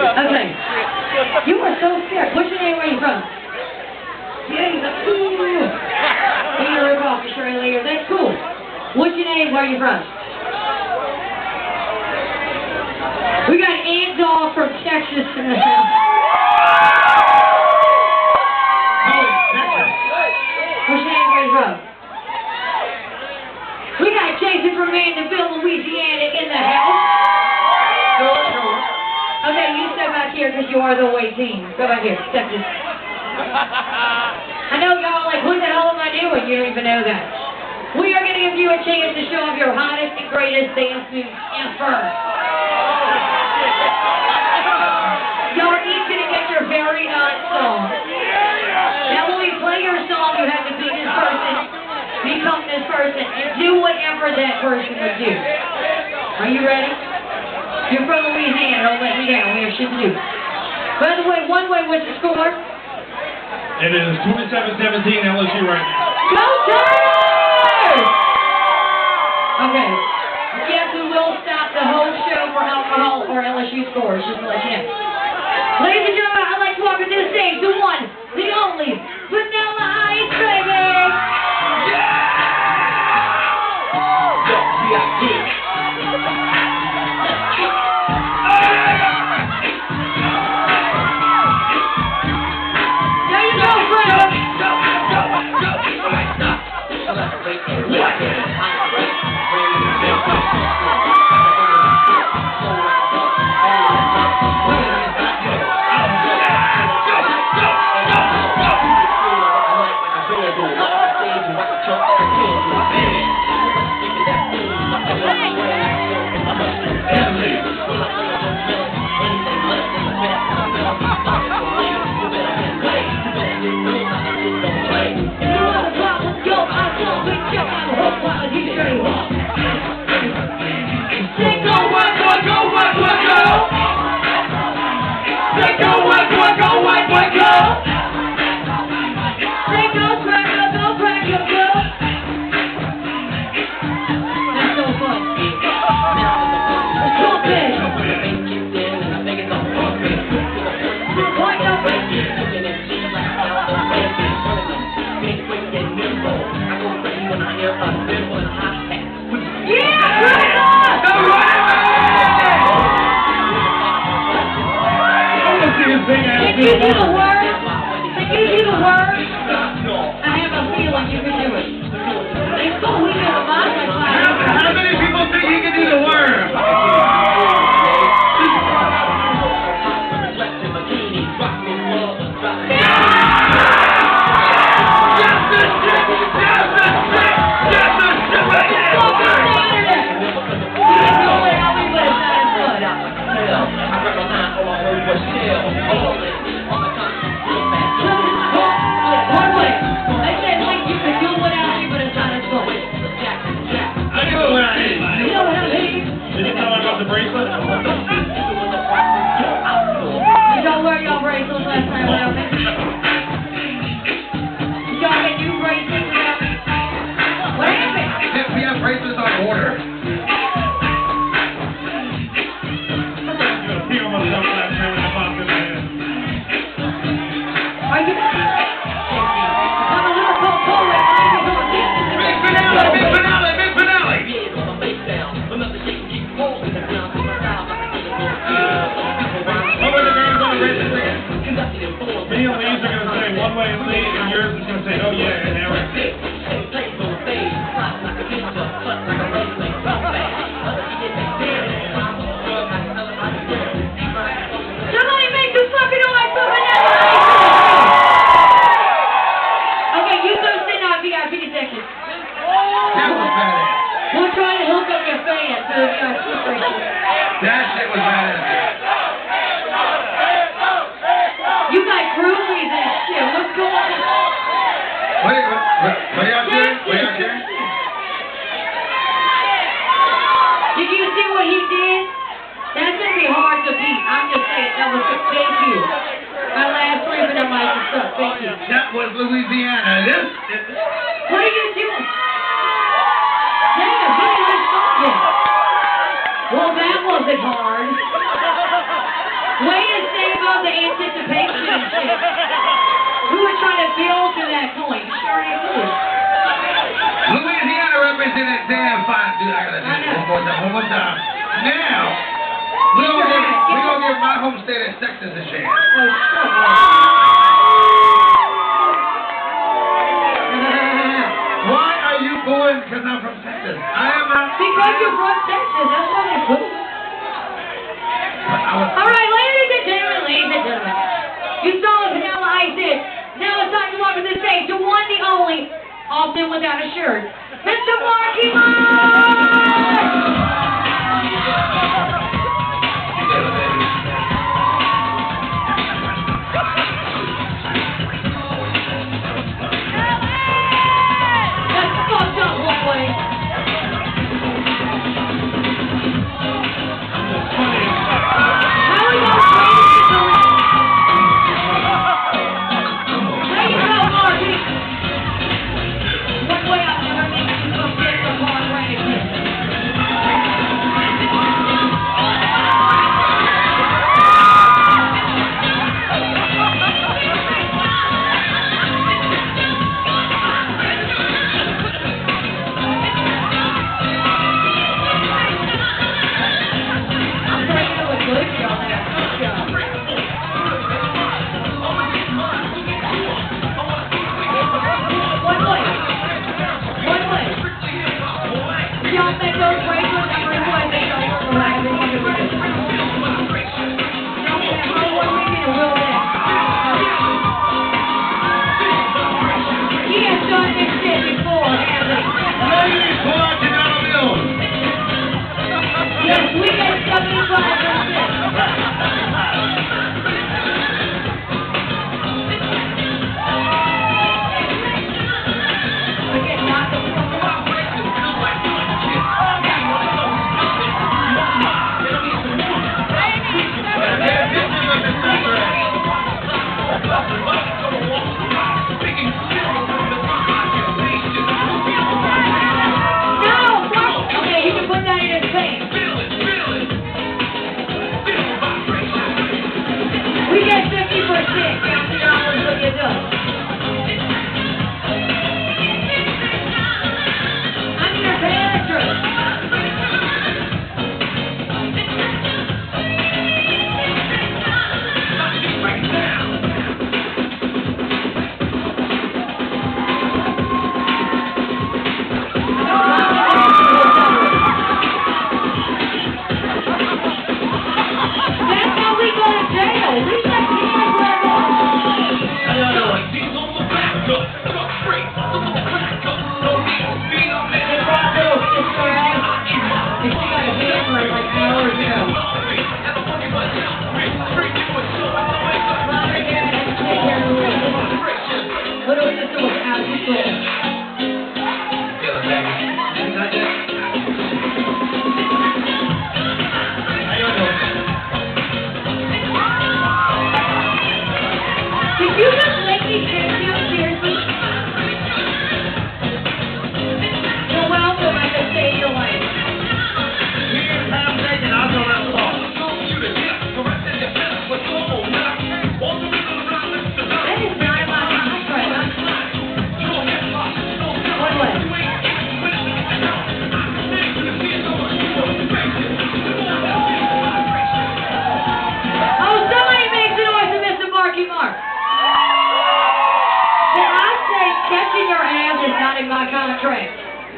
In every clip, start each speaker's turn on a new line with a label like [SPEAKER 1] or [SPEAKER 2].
[SPEAKER 1] Okay. You are so scared. What's your name? Where are you from? Yeah, you're rip off Shirley later. That's cool. What's your name? Where are you from? We got Ant Dog from Texas in the house. What's your name? Where are you from? We got Jason from Mandeville, Louisiana in the house. Okay, you step back here because you are the away team. Go back here. Step this. I know y'all like, what the hell am I doing? You don't even know that. We are going to give you a chance to show off your hottest and greatest dance moves ever. Y'all are each going to get your very own song. Now when we play your song, you have to be this person, become this person, and do whatever that person would do. Are you ready? You're from Louisiana, don't let me down, we have shit to do. By the way, one way, what's the score?
[SPEAKER 2] It is 27-17 LSU right now.
[SPEAKER 1] Go Tigers! Okay. Yes, we will stop the whole show for alcohol or LSU scores, just to let you know. Ladies and gentlemen, I'd like to welcome to the stage the one, the only, Vanilla Ice, baby! Yeah! Can you do the words? Can you do the words? I have a feeling you can do it. It's so weak in the bottom.
[SPEAKER 2] How many people think you can do the words? That shit was badass.
[SPEAKER 1] You got groupies and shit. What's going on?
[SPEAKER 2] What are y'all doing? What are y'all doing?
[SPEAKER 1] Did you see what he did? That's going to be hard to beat. I'm just saying. That was a thank you. My last 3 minutes mic is up. Thank you.
[SPEAKER 2] That was Louisiana.
[SPEAKER 1] What are you doing? Yeah, give me this song. Well, that wasn't hard. Wait a anticipation and shit. We were trying to build to that point. Sure ain't good.
[SPEAKER 3] Louisiana represented damn fine. Dude, I gotta do it one more time. Now, we're gonna give my home state of Texas a chance.
[SPEAKER 1] Oh, shut up.
[SPEAKER 3] Why are you booing because I'm from Texas? I am not.
[SPEAKER 1] Because you're from Texas, that's why they're cool. All right, ladies and gentlemen, you saw what Vanilla Ice did. Now it's time to welcome to the stage the one, the only, often without a shirt, Mr. Marky Mark!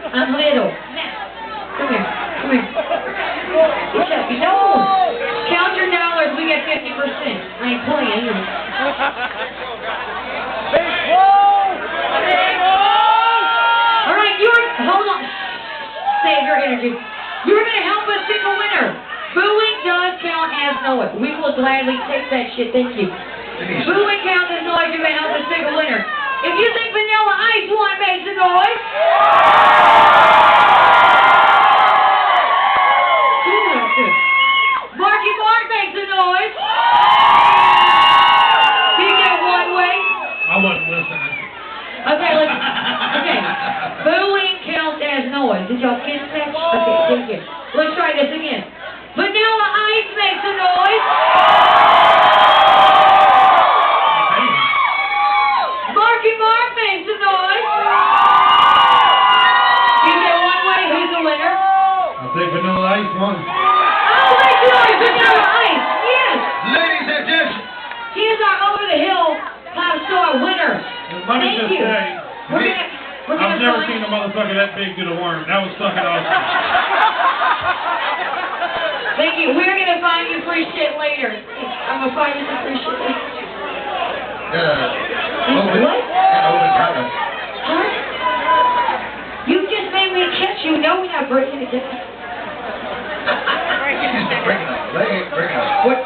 [SPEAKER 1] I'm little. Come here. Come here. Chucky, no. Count your dollars. We get 50%. I ain't playing either. All right, hold on. Save your energy. You're going to help us pick a winner. Booing does count as noise. We will gladly take that shit. Thank you. Booing counts as noise. You're going to help us pick a winner. If you think Vanilla Ice won, make some noise. Marky Mark makes a noise. Can you get one way?
[SPEAKER 2] I wasn't listening.
[SPEAKER 1] Okay, listen. Okay. Booing counts as noise. Did y'all get that? Okay, thank you. Let's try this again. Vanilla Ice makes a noise.
[SPEAKER 2] let me
[SPEAKER 1] Thank
[SPEAKER 2] just
[SPEAKER 1] you.
[SPEAKER 2] say,
[SPEAKER 1] We're gonna
[SPEAKER 2] I've never
[SPEAKER 1] find-
[SPEAKER 2] seen a motherfucker that big do the worm. That was fucking awesome.
[SPEAKER 1] Thank you. We're gonna find you free shit later. I'm gonna find you some free shit later. What? Huh? You just made me catch you. No, we're not breaking it down.
[SPEAKER 3] Break it up. Break it up. What?